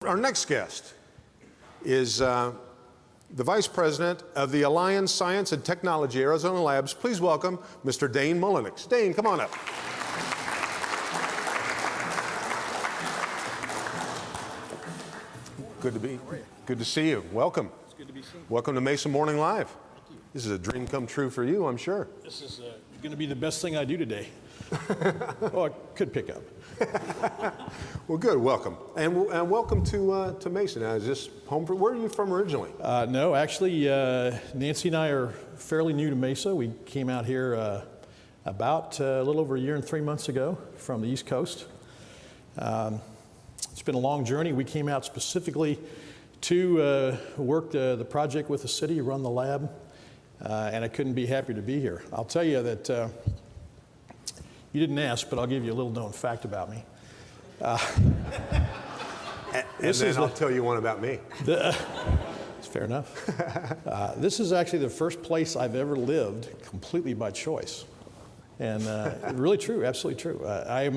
Our next guest is the Vice President of the Alion Science and Technology Arizona Labs. Please welcome Mr. Dane Mullenix. Dane, come on up. Good to see you. Welcome. It's good to be seen. Welcome to Mesa Morning Live. This is a dream come true for you, I'm sure. This is going to be the best thing I do today. Oh, I could pick up. Well, good. Welcome, and welcome to Mesa. Now, is this home for? Where are you from originally? No, actually, Nancy and I are fairly new to Mesa. We came out here about a little over a year and 3 months ago from the East Coast. It's been a long journey. We came out specifically to work the project with the city, run the lab, and I couldn't be happier to be here. I'll tell you that. You didn't ask, but I'll give you a little known fact about me. And then I'll tell you one about me. It's fair enough. This is actually the first place I've ever lived completely by choice. And really true, absolutely true. I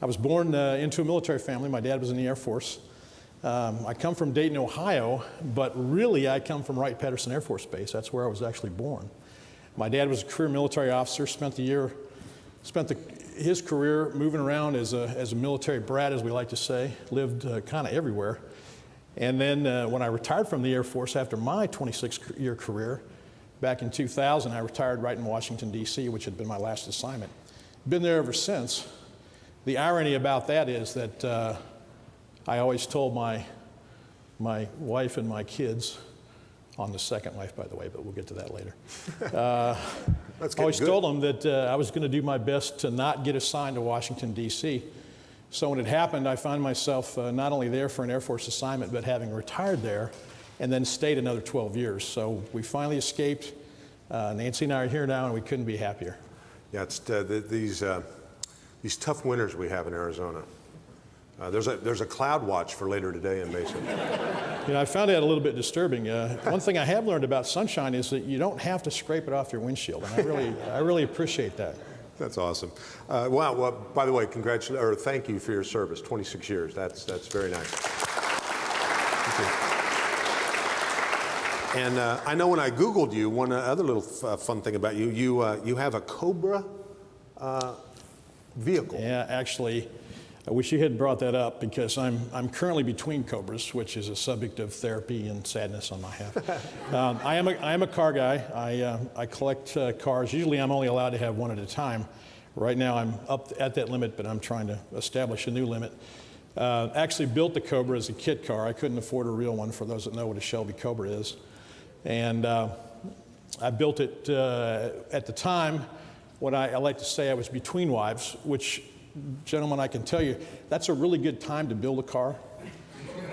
was born into a military family. My dad was in the Air Force. I come from Dayton, Ohio, but really I come from Wright-Patterson Air Force Base. That's where I was actually born. My dad was a career military officer, spent his career moving around as a military brat, as we like to say, lived kind of everywhere. And then when I retired from the Air Force after my 26-year career, back in 2000, I retired right in Washington, D.C., which had been my last assignment. Been there ever since. The irony about that is that I always told my wife and my kids, on the second wife, by the way, but we'll get to that later. I always told them that I was going to do my best to not get assigned to Washington, D.C. So when it happened, I found myself not only there for an Air Force assignment, but having retired there and then stayed another 12 years. So we finally escaped. Nancy and I are here now, and we couldn't be happier. Yeah, it's these tough winters we have in Arizona. There's a cloud watch for later today in Mesa. You know, I found that a little bit disturbing. One thing I have learned about sunshine is that you don't have to scrape it off your windshield, and I really appreciate that. That's awesome. Wow. Well, by the way, thank you for your service. 26 years. That's very nice. Thank you. And I know when I Googled you, one other little fun thing about you, you have a Cobra vehicle. Yeah, actually. I wish you hadn't brought that up because I'm currently between Cobras, which is a subject of therapy and sadness on my half. I am a car guy. I collect cars. Usually I'm only allowed to have one at a time. Right now I'm up at that limit, but I'm trying to establish a new limit. Actually built the Cobra as a kit car. I couldn't afford a real one, for those that know what a Shelby Cobra is. And I built it at the time when I like to say I was between wives, which, gentlemen, I can tell you, that's a really good time to build a car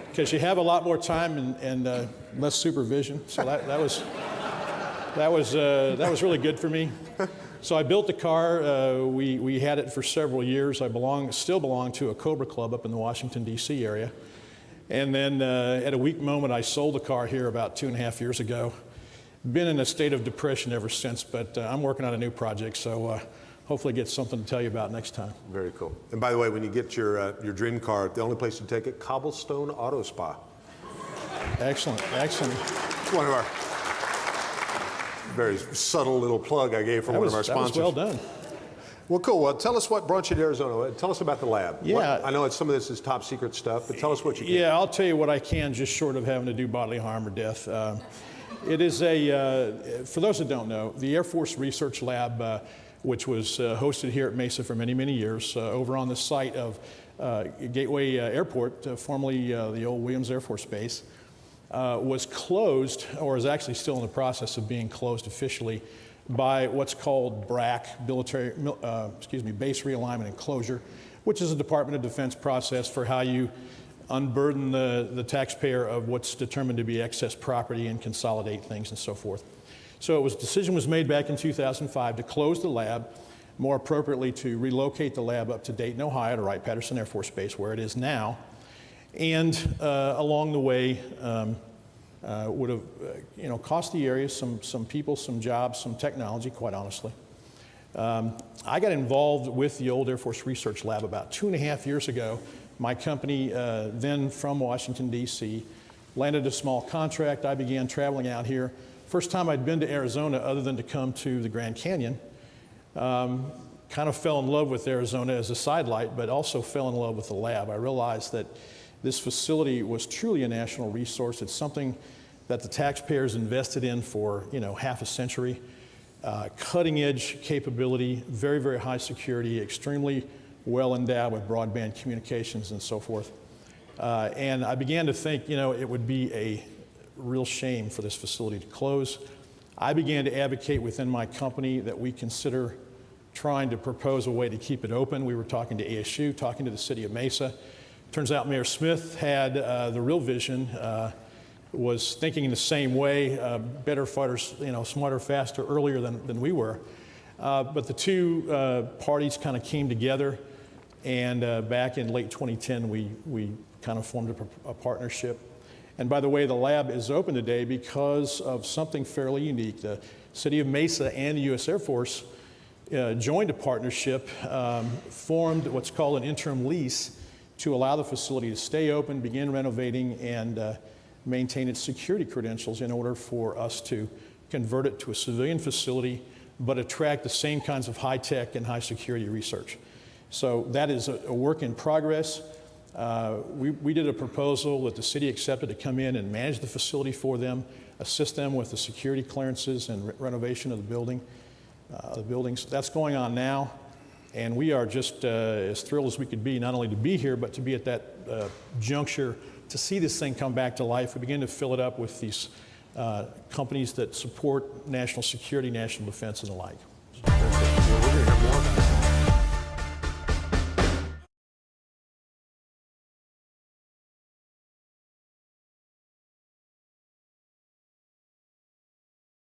because you have a lot more time and less supervision. So that was really good for me. So I built the car. We had it for several years. I still belong to a Cobra Club up in the Washington, D.C. area. And then at a weak moment, I sold the car here about 2.5 years ago. Been in a state of depression ever since, but I'm working on a new project. So. Hopefully get something to tell you about next time. Very cool. And by the way, when you get your dream car, the only place to take it, Cobblestone Auto Spa. Excellent, excellent. It's one of our very subtle little plug I gave from one of our sponsors. That was well done. Well, cool. Well, tell us what brought you to Arizona. Tell us about the lab. Yeah. I know some of this is top secret stuff, but tell us what you can. Yeah, I'll tell you what I can, just short of having to do bodily harm or death. It is for those that don't know, the Air Force Research Lab, which was hosted here at Mesa for many, many years, over on the site of Gateway Airport, formerly the old Williams Air Force Base, was closed, or is actually still in the process of being closed officially, by what's called BRAC, Base Realignment and Closure, which is a Department of Defense process for how you unburden the taxpayer of what's determined to be excess property and consolidate things and so forth. So a decision was made back in 2005 to close the lab, more appropriately to relocate the lab up to Dayton, Ohio, to Wright-Patterson Air Force Base, where it is now. And along the way, would have cost the area some people, some jobs, some technology, quite honestly. I got involved with the old Air Force Research Lab about 2.5 years ago, My company, then from Washington, D.C., landed a small contract. I began traveling out here. First time I'd been to Arizona other than to come to the Grand Canyon. Kind of fell in love with Arizona as a sidelight, but also fell in love with the lab. I realized that this facility was truly a national resource. It's something that the taxpayers invested in for, half a century. Cutting edge capability, very, very high security, extremely well endowed with broadband communications and so forth. And I began to think, it would be a real shame for this facility to close. I began to advocate within my company that we consider trying to propose a way to keep it open. We were talking to ASU, talking to the city of Mesa. Turns out Mayor Smith had the real vision, was thinking in the same way, better, farther, smarter, faster, earlier than we were. But the two parties kind of came together, and back in late 2010, we kind of formed a partnership. And by the way, the lab is open today because of something fairly unique. The city of Mesa and the U.S. Air Force joined a partnership, formed what's called an interim lease to allow the facility to stay open, begin renovating, and maintain its security credentials in order for us to convert it to a civilian facility, but attract the same kinds of high-tech and high-security research. So that is a work in progress. We did a proposal that the city accepted to come in and manage the facility for them, assist them with the security clearances and renovation of the buildings. That's going on now, and we are just as thrilled as we could be, not only to be here, but to be at that juncture to see this thing come back to life. We begin to fill it up with these companies that support national security, national defense, and the like.